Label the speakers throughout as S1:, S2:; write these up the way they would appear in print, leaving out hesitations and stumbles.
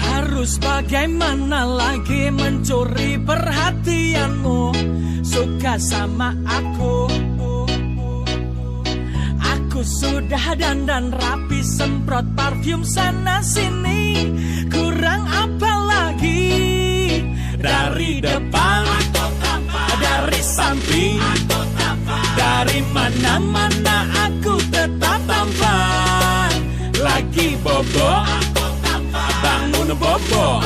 S1: Harus bagaimana lagi mencuri perhatianmu? Suka sama aku. Aku sudah dandan rapi, semprot parfum sana sini. Kurang apa lagi? Dari depan, dari samping, dari mana-mana aku tetap tampan. Lagi bobo, bangun bobo,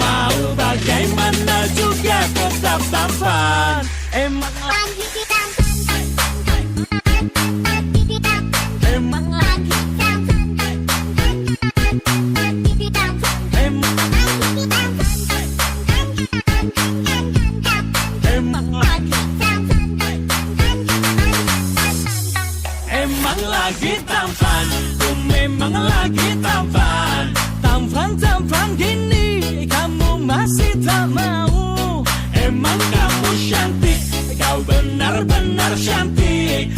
S1: mau bagaimana juga tetap tampan. Emang lagi tampan, emang lagi tampan, emang lagi tampan, emang lagi tampan, ku memang lagi tampan. Tampan gini kamu masih tak mau. Emang kamu cantik, kau benar-benar cantik.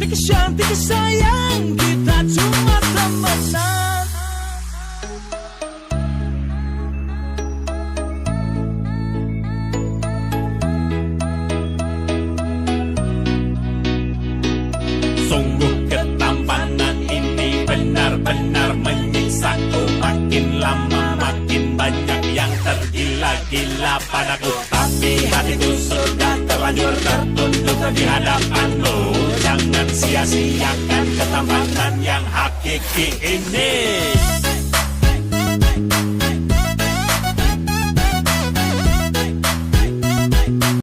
S1: Cantik sayang, kita cuma temenan. Sungguh ketampanan ini benar-benar menyiksaku. Makin lama makin banyak yang tergila-gila padaku. Tapi hatiku sudah terlanjur tertunduk di hadapanmu. Jangan sia-siakan ketampanan yang hakiki ini.